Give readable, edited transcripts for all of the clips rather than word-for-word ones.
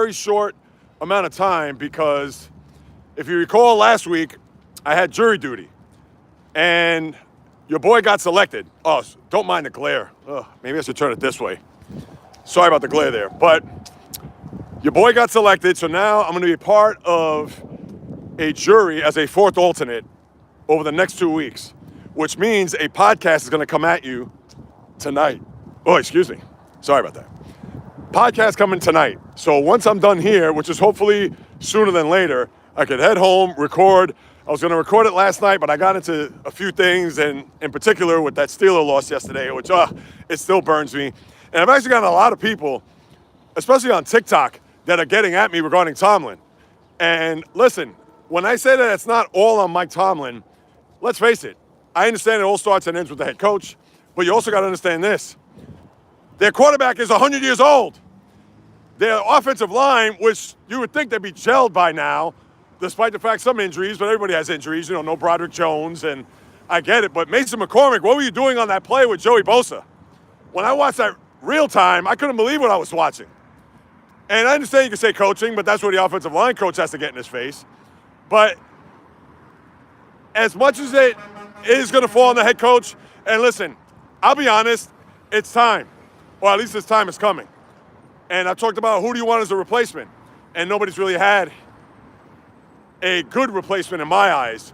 very short amount of time because if you recall last week, I had jury duty. And your boy got selected. Oh, don't mind the glare. Maybe I should turn it this way. Sorry about the glare there. But your boy got selected, so now I'm going to be part of a jury as a fourth alternate over the next 2 weeks, which means a podcast is going to come at you tonight. Oh, excuse me. Sorry about that. Podcast coming tonight. So once I'm done here, which is hopefully sooner than later, I could head home, record. I was going to record it last night, but I got into a few things, and in particular with that Steeler loss yesterday, which it still burns me. And I've actually gotten a lot of people, especially on TikTok, that are getting at me regarding Tomlin. And listen, when I say that it's not all on Mike Tomlin, let's face it. I understand it all starts and ends with the head coach, but you also got to understand this. Their quarterback is 100 years old. Their offensive line, which you would think they'd be gelled by now, despite the fact some injuries, but everybody has injuries, no Broderick Jones, and I get it. But Mason McCormick, what were you doing on that play with Joey Bosa? When I watched that real time, I couldn't believe what I was watching. And I understand you can say coaching, but that's where the offensive line coach has to get in his face. But as much as it is going to fall on the head coach, and listen, I'll be honest, it's time. Or at least this time is coming. And I talked about who do you want as a replacement, and nobody's really had a good replacement in my eyes.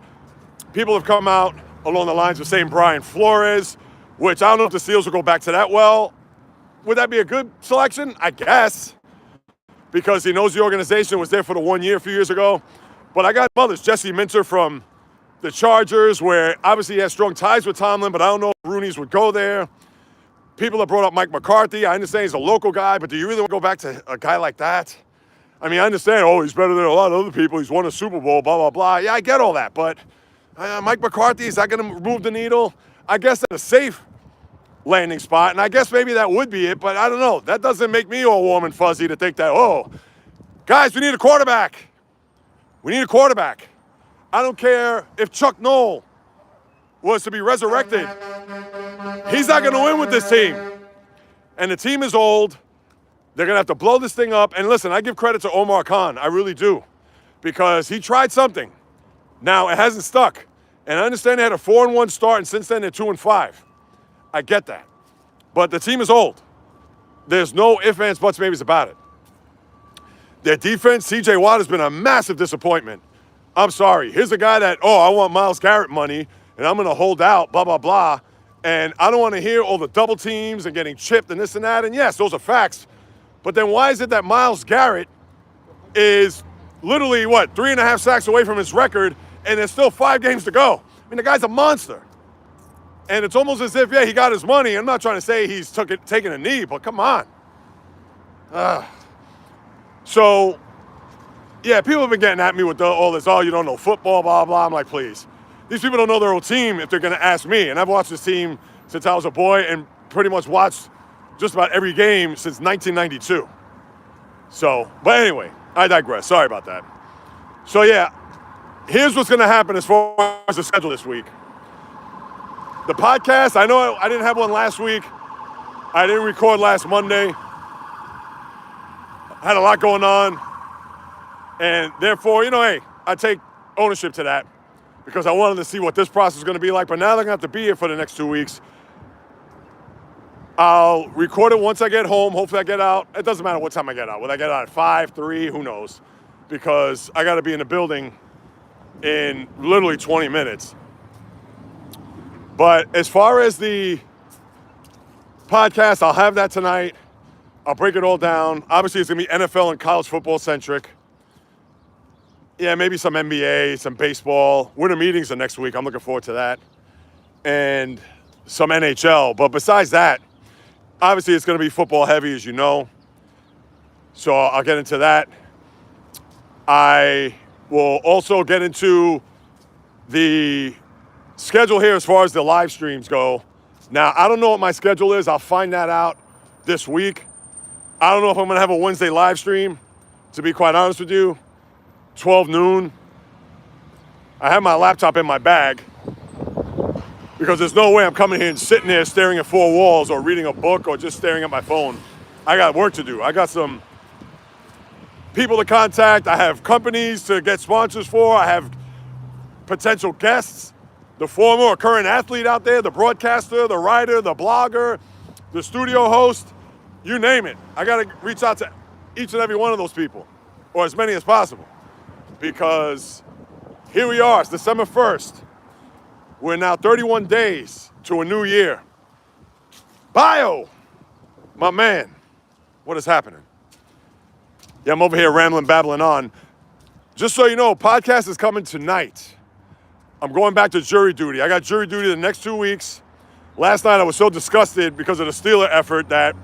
People have come out along the lines of saying Brian Flores, which I don't know if the Steelers will go back to that well. Would that be a good selection? I guess. Because he knows the organization, was there for the 1 year a few years ago. But I got others. Jesse Minter from the Chargers, where obviously he has strong ties with Tomlin, but I don't know if Rooney's would go there. People have brought up Mike McCarthy. I understand he's a local guy, but do you really want to go back to a guy like that? I mean, I understand, he's better than a lot of other people. He's won a Super Bowl, blah, blah, blah. Yeah, I get all that, but Mike McCarthy, is that going to move the needle? I guess at a safe landing spot, and I guess maybe that would be it, but I don't know. That doesn't make me all warm and fuzzy to think that, guys, we need a quarterback. We need a quarterback. I don't care if Chuck Noll was to be resurrected. He's not going to win with this team. And the team is old. They're going to have to blow this thing up. And listen, I give credit to Omar Khan. I really do. Because he tried something. Now, it hasn't stuck. And I understand they had a 4-1 start, and since then they're 2-5. I get that. But the team is old. There's no ifs, ands, buts, maybes about it. Their defense, C.J. Watt, has been a massive disappointment. I'm sorry. Here's a guy that, I want Myles Garrett money, and I'm going to hold out, blah, blah, blah. And I don't want to hear all the double teams and getting chipped and this and that. And yes, those are facts. But then why is it that Myles Garrett is literally, 3.5 sacks away from his record, and there's still 5 games to go? I mean, the guy's a monster. And it's almost as if, he got his money. I'm not trying to say he's taking a knee, but come on. So, people have been getting at me with all this, you don't know football, blah, blah. I'm like, please. These people don't know their own team if they're going to ask me. And I've watched this team since I was a boy and pretty much watched just about every game since 1992. So, but anyway, I digress. Sorry about that. So, here's what's going to happen as far as the schedule this week. The podcast, I know I didn't have one last week. I didn't record last Monday. I had a lot going on. And therefore, I take ownership to that because I wanted to see what this process is going to be like. But now they're going to have to be here for the next 2 weeks. I'll record it once I get home. Hopefully I get out. It doesn't matter what time I get out. Whether I get out at 5, 3, who knows? Because I got to be in the building in literally 20 minutes. But as far as the podcast, I'll have that tonight. I'll break it all down. Obviously, it's going to be NFL and college football centric. Yeah, maybe some NBA, some baseball. Winter meetings are next week. I'm looking forward to that. And some NHL. But besides that, obviously it's going to be football heavy, as you know. So I'll get into that. I will also get into the schedule here as far as the live streams go. Now, I don't know what my schedule is. I'll find that out this week. I don't know if I'm going to have a Wednesday live stream, to be quite honest with you. 12 noon. I have my laptop in my bag because there's no way I'm coming here and sitting there staring at 4 walls or reading a book or just staring at my phone. I got work to do. I got some people to contact. I have companies to get sponsors for. I have potential guests, the former or current athlete out there, the broadcaster, the writer, the blogger, the studio host, you name it. I got to reach out to each and every one of those people, or as many as possible, because here we are. It's December 1st. We're now 31 days to a new year. Bio, my man, what is happening? Yeah, I'm over here rambling, babbling on. Just so you know, podcast is coming tonight. I'm going back to jury duty. I got jury duty the next 2 weeks. Last night I was so disgusted because of the Steeler effort that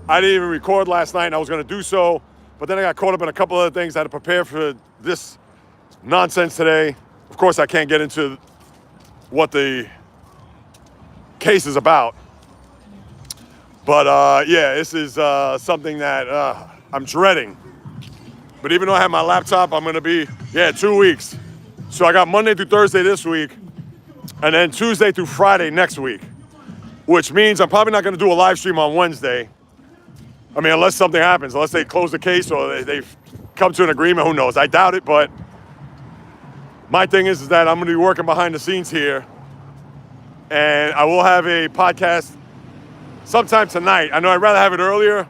I didn't even record last night, and I was going to do so. But then I got caught up in a couple other things. I had to prepare for this nonsense today. Of course, I can't get into what the case is about. But yeah, this is something that I'm dreading. But even though I have my laptop, I'm going to be, 2 weeks. So I got Monday through Thursday this week, and then Tuesday through Friday next week, which means I'm probably not going to do a live stream on Wednesday. I mean, unless something happens, unless they close the case or they've come to an agreement, who knows? I doubt it, but my thing is that I'm going to be working behind the scenes here, and I will have a podcast sometime tonight. I know I'd rather have it earlier,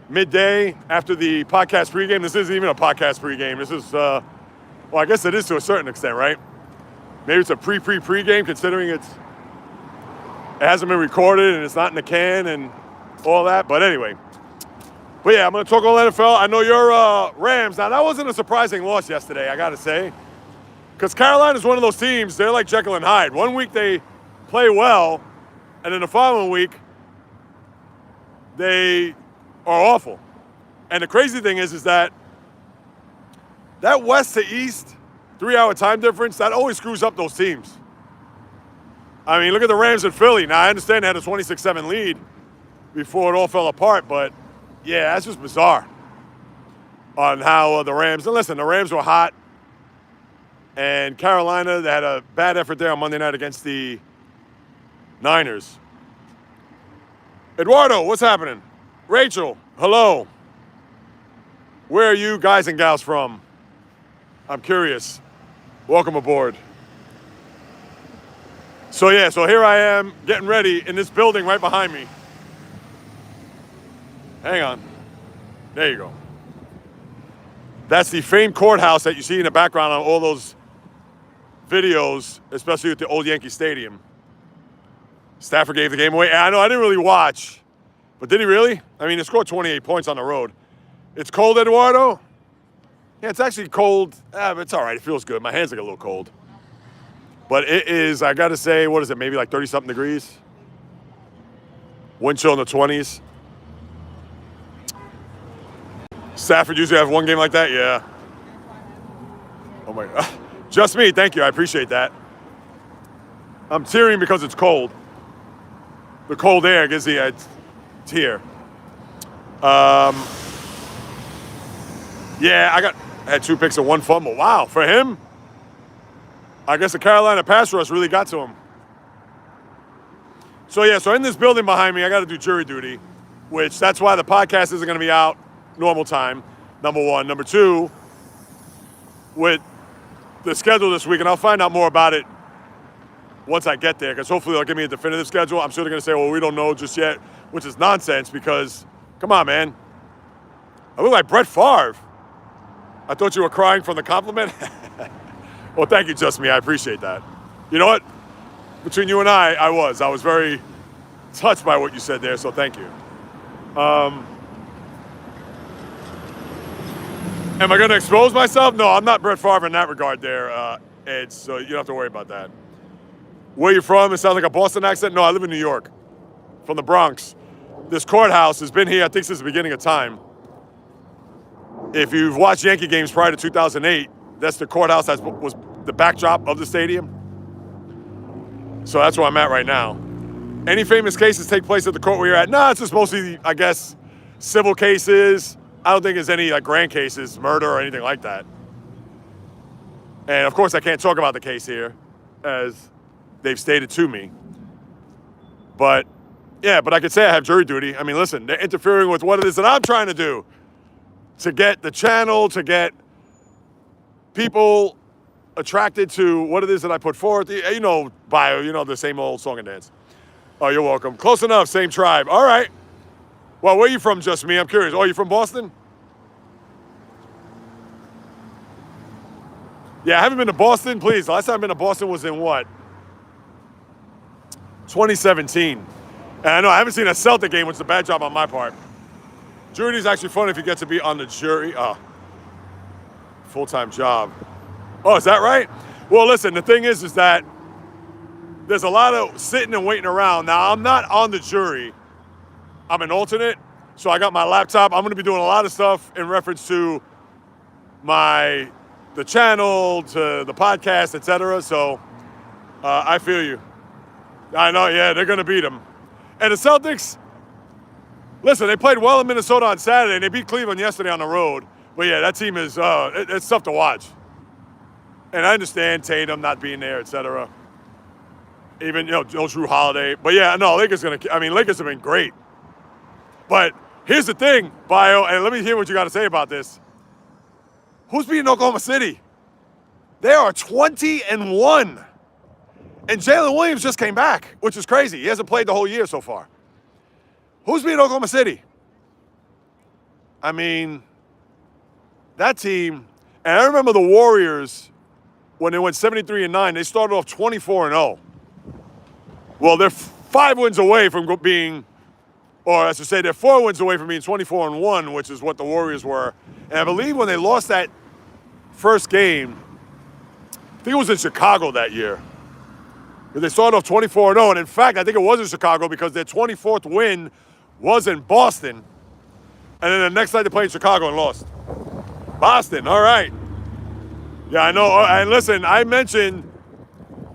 midday, after the podcast pregame. This isn't even a podcast pregame. This is, well, I guess it is to a certain extent, right? Maybe it's a pregame, considering it hasn't been recorded and it's not in the can and all that. But anyway. But yeah, I'm going to talk all NFL. I know your Rams. Now, that wasn't a surprising loss yesterday, I got to say. Because Carolina is one of those teams, they're like Jekyll and Hyde. One week they play well, and then the following week, they are awful. And the crazy thing is that west to east 3-hour time difference, that always screws up those teams. I mean, look at the Rams and Philly. Now, I understand they had a 26-7 lead before it all fell apart, but yeah, that's just bizarre on how the Rams, and listen, the Rams were hot, and Carolina, they had a bad effort there on Monday night against the Niners. Eduardo, what's happening? Rachel, hello. Where are you guys and gals from? I'm curious. Welcome aboard. So yeah, so here I am getting ready in this building right behind me. Hang on. There you go. That's the famed courthouse that you see in the background on all those videos, especially at the old Yankee Stadium. Stafford gave the game away. I know, I didn't really watch. But did he really? I mean, he scored 28 points on the road. It's cold, Eduardo? Yeah, it's actually cold. But it's all right. It feels good. My hands are a little cold. But it is, I got to say, what is it, maybe like 30-something degrees? Wind chill in the 20s. Stafford usually have one game like that? Yeah. Oh, my God. Just me. Thank you. I appreciate that. I'm tearing because it's cold. The cold air gives the tear. Yeah, I had 2 picks and 1 fumble. Wow, for him, I guess the Carolina pass rush really got to him. So yeah, so in this building behind me, I got to do jury duty, which that's why the podcast isn't going to be out normal time, number 1. Number 2, with the schedule this week, and I'll find out more about it once I get there, because hopefully they'll give me a definitive schedule. I'm sure they're going to say, well, we don't know just yet, which is nonsense because, come on, man. I look like Brett Favre. I thought you were crying from the compliment. Well, thank you, Just Me. I appreciate that. You know what? Between you and I was very touched by what you said there, so thank you. Am I going to expose myself? No, I'm not Brett Favre in that regard there, Ed, so you don't have to worry about that. Where you from? It sounds like a Boston accent? No, I live in New York, from the Bronx. This courthouse has been here, I think, since the beginning of time. If you've watched Yankee games prior to 2008, that's the courthouse that was the backdrop of the stadium. So that's where I'm at right now. Any famous cases take place at the court where you're at? No, it's just mostly, I guess, civil cases. I don't think there's any like grand cases, murder or anything like that. And of course, I can't talk about the case here, as they've stated to me. But yeah, but I could say I have jury duty. I mean, listen, they're interfering with what it is that I'm trying to do. to get the channel, to get people attracted to what it is that I put forth. You know, bio, you know, the same old song and dance. Oh, you're welcome. Close enough, same tribe. All right. Well, where are you from, Just Me? I'm curious. Oh, you from Boston? Yeah, I haven't been to Boston. Please, the last time I've been to Boston was in what? 2017. And I know I haven't seen a Celtic game, which is a bad job on my part. Jury is actually fun if you get to be on the jury. Full-time job. Oh, is that right? Well, listen, the thing is that there's a lot of sitting and waiting around. Now, I'm not on the jury. I'm an alternate, so I got my laptop. I'm going to be doing a lot of stuff in reference to the channel, to the podcast, etc. So I feel you. I know, yeah, they're going to beat them. And the Celtics, listen, they played well in Minnesota on Saturday, and they beat Cleveland yesterday on the road. But yeah, that team is, it's tough to watch. And I understand Tatum not being there, etc. Even, no Drew Holiday. But yeah, no, Lakers have been great. But here's the thing, Bio, and let me hear what you got to say about this. Who's beating Oklahoma City? They are 20-1. And Jalen Williams just came back, which is crazy. He hasn't played the whole year so far. Who's beating Oklahoma City? I mean, that team, and I remember the Warriors, when they went 73-9, they started off 24-0. Well, they're 5 wins away from being, or I should say they're 4 wins away from being 24-1, which is what the Warriors were. And I believe when they lost that first game, I think it was in Chicago that year. They started off 24-0, and in fact, I think it was in Chicago because their 24th win was in Boston. And then the next night they played in Chicago and lost. Boston, all right. Yeah, I know. And listen, I mentioned,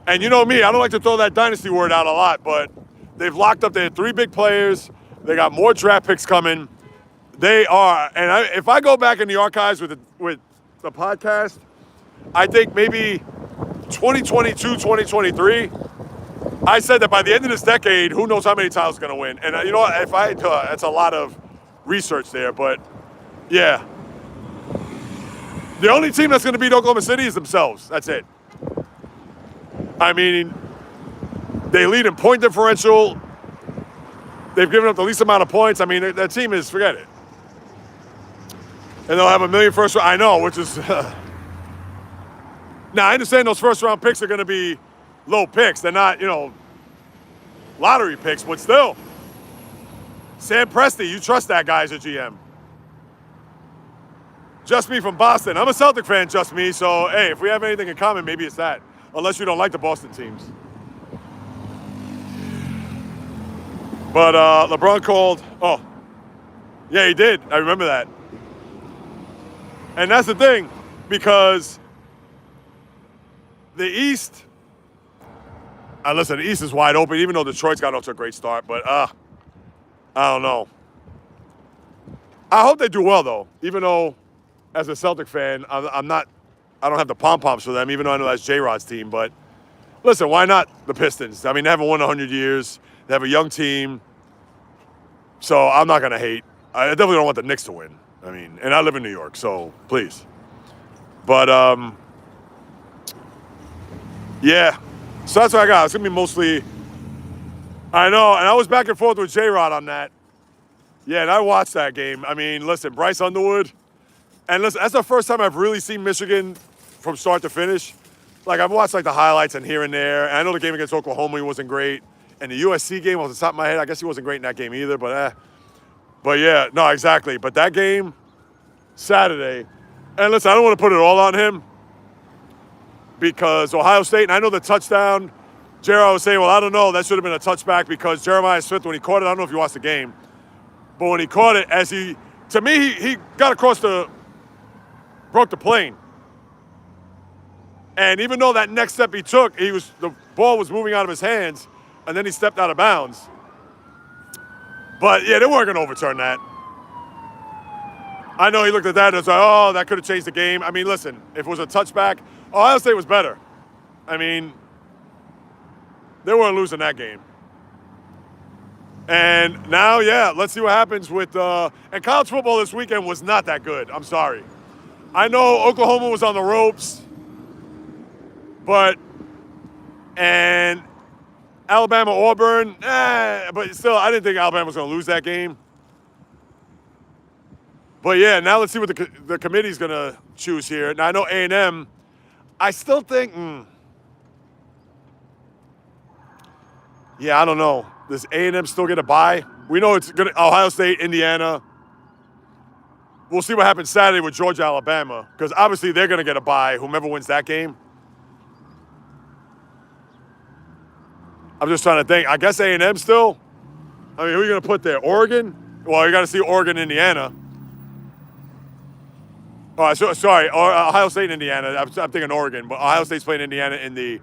and you know me, I don't like to throw that dynasty word out a lot, but they've locked up their 3 big players. They got more draft picks coming. They are, and if I go back in the archives with the podcast, I think maybe 2022, 2023, I said that by the end of this decade, who knows how many titles going to win. And you know what, that's a lot of research there, but yeah. The only team that's going to beat Oklahoma City is themselves. That's it. I mean, they lead in point differential. They've given up the least amount of points. I mean, that team is, forget it. And they'll have 1 million first round. I know, which is... Now, I understand those first-round picks are going to be low picks. They're not, lottery picks, but still. Sam Presti, you trust that guy as a GM. Just Me from Boston. I'm a Celtic fan, just me. So, hey, if we have anything in common, maybe it's that. Unless you don't like the Boston teams. But LeBron called. Oh, yeah, he did. I remember that. And that's the thing, because the East, listen, the East is wide open, even though Detroit's got off to a great start. But I don't know. I hope they do well, though, even though, as a Celtic fan, I don't have the pom-poms for them, even though I know that's J-Rod's team. But listen, why not the Pistons? I mean, they haven't won 100 years. They have a young team. So I'm not going to hate. I definitely don't want the Knicks to win. I mean, and I live in New York, so please. But, yeah. So that's what I got. It's going to be mostly, I know, and I was back and forth with J-Rod on that. Yeah, and I watched that game. I mean, listen, Bryce Underwood. And listen, that's the first time I've really seen Michigan from start to finish. Like, I've watched, like, the highlights and here and there. And I know the game against Oklahoma, he wasn't great. And the USC game, off the top of my head, I guess he wasn't great in that game either. But yeah, no, exactly. But that game, Saturday, and listen, I don't want to put it all on him because Ohio State, and I know the touchdown, J-Rod was saying, well, I don't know, that should have been a touchback because Jeremiah Smith, when he caught it, I don't know if you watched the game, but when he caught it, to me, he got across broke the plane. And even though that next step he took, the ball was moving out of his hands, and then he stepped out of bounds. But, yeah, they weren't going to overturn that. I know he looked at that and was like, oh, that could have changed the game. I mean, listen, if it was a touchback, Ohio State was better. I mean, they weren't losing that game. And now, yeah, let's see what happens with and college football this weekend was not that good. I'm sorry. I know Oklahoma was on the ropes, and Alabama, Auburn, but still, I didn't think Alabama was going to lose that game. But yeah, now let's see what the committee's going to choose here. Now I know A&M. I still think, yeah, I don't know. Does A&M still get a bye? We know it's going to Ohio State, Indiana. We'll see what happens Saturday with Georgia, Alabama, because obviously they're going to get a bye, whomever wins that game. I'm just trying to think. I guess A&M still? I mean, who are you going to put there? Oregon? Well, you got to see Oregon, Indiana. Oh, sorry, Ohio State, Indiana. I'm thinking Oregon, but Ohio State's playing Indiana in the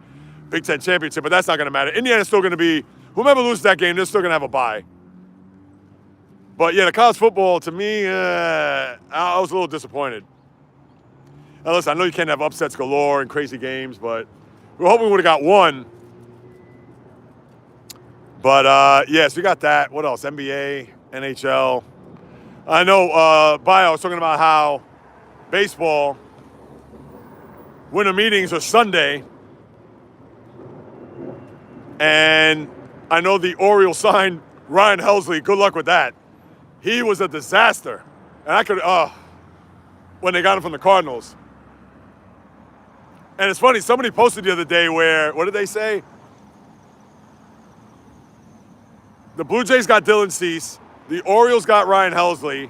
Big Ten Championship, but that's not going to matter. Indiana's still going to be, whomever loses that game, they're still going to have a bye. But yeah, the college football, to me, I was a little disappointed. Now listen, I know you can't have upsets galore and crazy games, but we were hoping we would have got one. But yes, we got that. What else? NBA, NHL. I know, Bio was talking about how baseball winter meetings are Sunday. And I know the Orioles signed Ryan Helsley. Good luck with that. He was a disaster. And I could, when they got him from the Cardinals. And it's funny, somebody posted the other day where, what did they say? The Blue Jays got Dylan Cease. The Orioles got Ryan Helsley.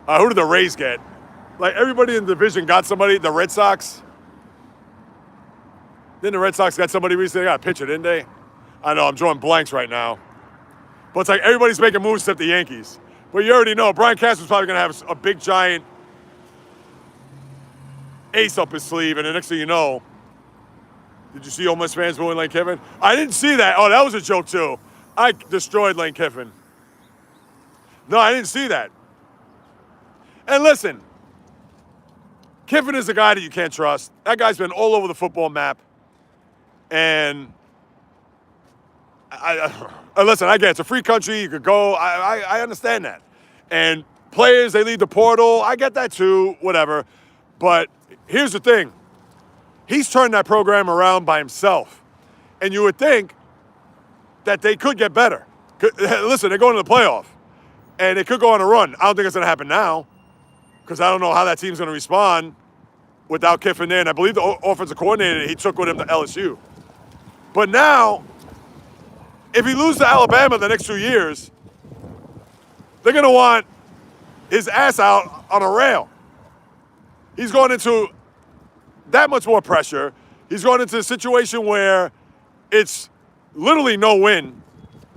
Who did the Rays get? Like, everybody in the division got somebody. The Red Sox. Then the Red Sox got somebody recently. They got a pitcher, didn't they? I know, I'm drawing blanks right now. But it's like everybody's making moves except the Yankees. But you already know, Brian Cashman's probably going to have a big, giant ace up his sleeve. And the next thing you know, did you see Ole Miss fans booing Lane Kiffin? I didn't see that. Oh, that was a joke, too. I destroyed Lane Kiffin. No, I didn't see that. And listen, Kiffin is a guy that you can't trust. That guy's been all over the football map. And listen, I get it. It's a free country. You could go. I understand that. And players, they leave the portal. I get that too, whatever. But here's the thing. He's turned that program around by himself. And you would think that they could get better. Listen, they're going to the playoff. And they could go on a run. I don't think it's going to happen now because I don't know how that team's going to respond without Kiffin there. And I believe the offensive coordinator he took with him to LSU. But now, if he loses to Alabama the next 2 years, they're going to want his ass out on a rail. He's going into that much more pressure. He's going into a situation where it's literally no win.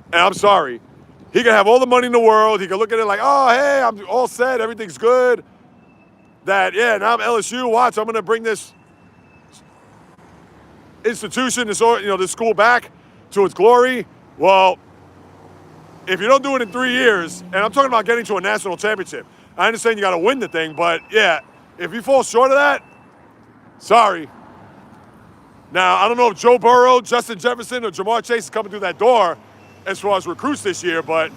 And I'm sorry. He can have all the money in the world. He can look at it like, oh, hey, I'm all set. Everything's good. That, yeah, now I'm LSU. Watch, I'm going to bring this institution, this school back to its glory. Well, if you don't do it in 3 years, and I'm talking about getting to a national championship, I understand you got to win the thing, but yeah, if you fall short of that, sorry. Now, I don't know if Joe Burrow, Justin Jefferson, or Jamar Chase is coming through that door as far as recruits this year, but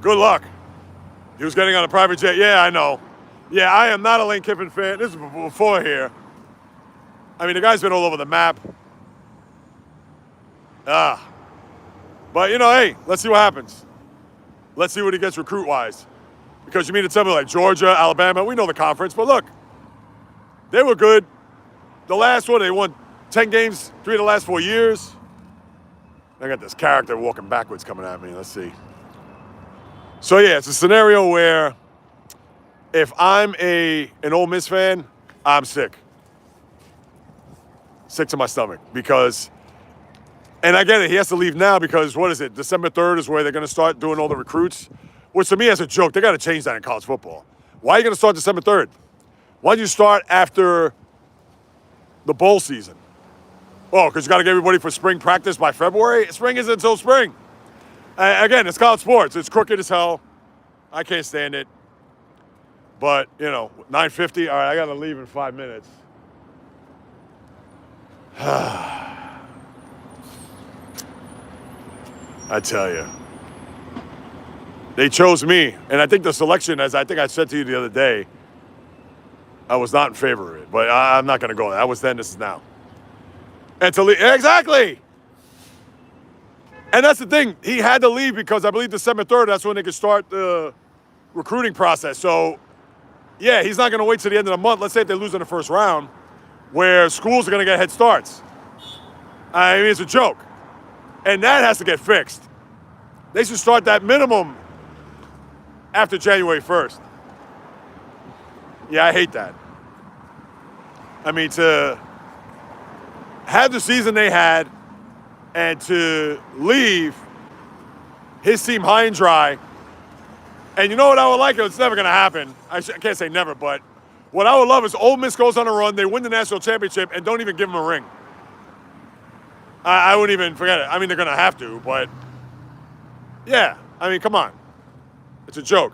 good luck. He was getting on a private jet. Yeah, I know. Yeah, I am not a Lane Kiffin fan. This is before here. I mean, the guy's been all over the map. But, hey, let's see what happens. Let's see what he gets recruit-wise. Because you mean to tell me like Georgia, Alabama, we know the conference, but look, they were good. The last one, they won 10 games, 3 of the last 4 years. I got this character walking backwards coming at me. Let's see. So, yeah, it's a scenario where if I'm an Ole Miss fan, I'm sick. Sick to my stomach because, and I get it, he has to leave now because, what is it, December 3rd is where they're going to start doing all the recruits, which to me is a joke. They got to change that in college football. Why are you going to start December 3rd? Why don't you start after the bowl season? Oh, because you got to get everybody for spring practice by February? Spring isn't until spring. Again, it's college sports. It's crooked as hell. I can't stand it. But, 9:50. All right, I got to leave in 5 minutes. I tell you. They chose me. And I think the selection, as I think I said to you the other day, I was not in favor of it. But I'm not going to go there. That was then, this is now. And to leave, exactly. And that's the thing. He had to leave because I believe December 3rd, that's when they could start the recruiting process. So, yeah, he's not going to wait till the end of the month. Let's say if they lose in the first round, where schools are going to get head starts. I mean, it's a joke. And that has to get fixed. They should start that minimum after January 1st. Yeah, I hate that. I mean, to have the season they had and to leave his team high and dry. And you know what I would like? It's never going to happen. I can't say never, but what I would love is Ole Miss goes on a run, they win the national championship, and don't even give them a ring. I wouldn't even forget it. I mean, they're going to have to, but yeah. I mean, come on. It's a joke.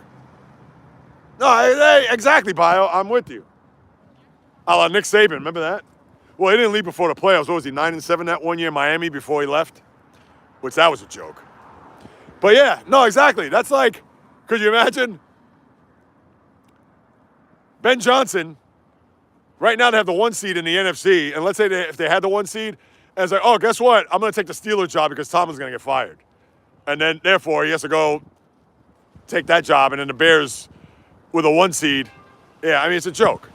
No, exactly, Bio. I'm with you. A la Nick Saban, remember that? Well, he didn't leave before the playoffs. What was he, 9-7 that one year in Miami before he left? Which, that was a joke. But yeah, no, exactly. That's like, could you imagine? Ben Johnson, right now they have the 1 seed in the NFC, and let's say if they had the 1 seed, and it's like, oh, guess what? I'm going to take the Steelers job because Tomlin's going to get fired. And then, therefore, he has to go take that job, and then the Bears with a 1 seed. Yeah, I mean, it's a joke.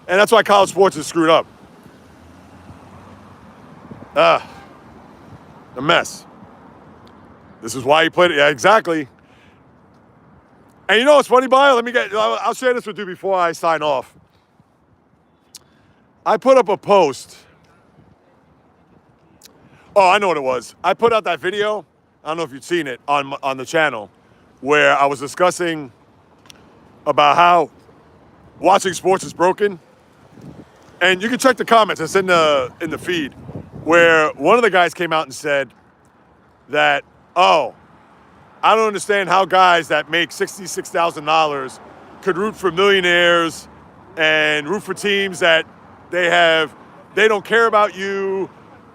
And that's why college sports is screwed up. A mess. This is why he played it. Yeah, exactly. And you know what's funny, Bio? I'll share this with you before I sign off. I put up a post. Oh, I know what it was. I put out that video. I don't know if you've seen it on the channel, where I was discussing about how watching sports is broken. And you can check the comments. It's in the feed, where one of the guys came out and said that, oh, I don't understand how guys that make $66,000 could root for millionaires and root for teams that they don't care about you,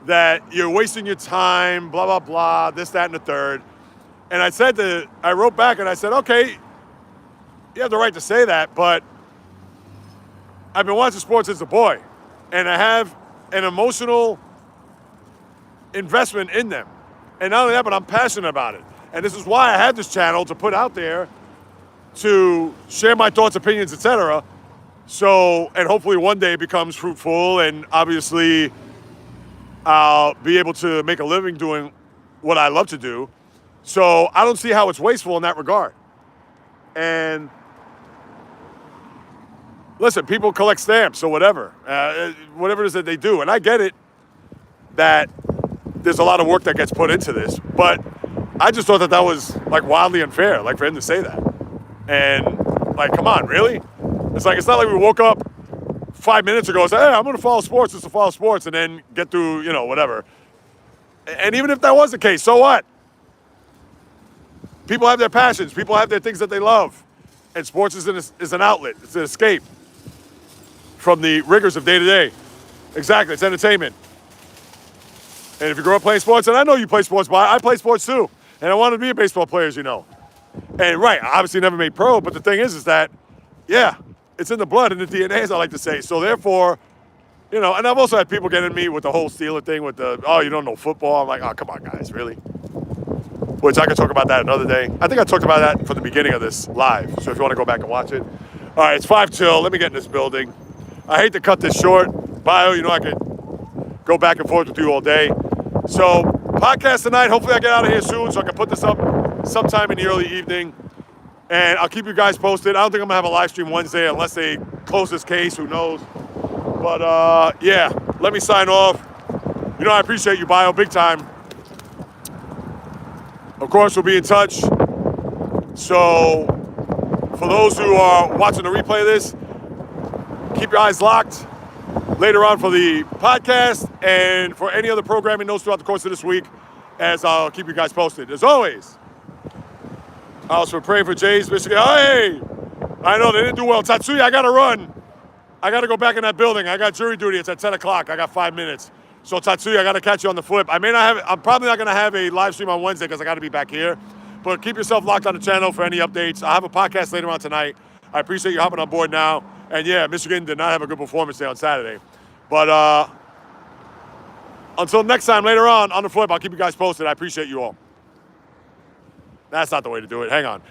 that you're wasting your time, blah, blah, blah, this, that, and the third. And I wrote back and I said, okay, you have the right to say that, but I've been watching sports as a boy, and I have an emotional investment in them. And not only that, but I'm passionate about it. And this is why I have this channel to put out there to share my thoughts, opinions, etc. So, and hopefully one day it becomes fruitful, and obviously I'll be able to make a living doing what I love to do. So I don't see how it's wasteful in that regard. And listen, people collect stamps or whatever it is that they do. And I get it that there's a lot of work that gets put into this, but I just thought that was like wildly unfair, like for him to say that. And like, come on, really? It's not like we woke up 5 minutes ago and said, hey, I'm going to follow sports just to follow sports, and then get through, whatever. And even if that was the case, so what? People have their passions. People have their things that they love. And sports is an outlet. It's an escape from the rigors of day-to-day. Exactly. It's entertainment. And if you grow up playing sports, and I know you play sports, but I play sports too. And I wanted to be a baseball player, as you know. And right, I obviously never made pro, but the thing is that, yeah, it's in the blood and the DNA, as I like to say. So therefore, and I've also had people get in me with the whole Steeler thing with oh, you don't know football. I'm like, oh, come on, guys, really? Which I could talk about that another day. I think I talked about that from the beginning of this live. So if you want to go back and watch it. All right, it's 5 till. Let me get in this building. I hate to cut this short. Bio, I could go back and forth with you all day. So podcast tonight. Hopefully I get out of here soon so I can put this up sometime in the early evening. And I'll keep you guys posted. I don't think I'm going to have a live stream Wednesday unless they close this case. Who knows? But, yeah, let me sign off. I appreciate you, Bio, big time. Of course, we'll be in touch. So for those who are watching the replay of this, keep your eyes locked later on for the podcast and for any other programming notes throughout the course of this week, as I'll keep you guys posted. As always, I also pray for Jays, Michigan. Hey, I know they didn't do well. Tatsuya, I got to run. I got to go back in that building. I got jury duty. It's at 10 o'clock. I got 5 minutes. So Tatsuya, I got to catch you on the flip. I'm probably not going to have a live stream on Wednesday because I got to be back here. But keep yourself locked on the channel for any updates. I'll have a podcast later on tonight. I appreciate you hopping on board now. And yeah, Michigan did not have a good performance day on Saturday. But until next time, later on the flip, I'll keep you guys posted. I appreciate you all. That's not the way to do it. Hang on.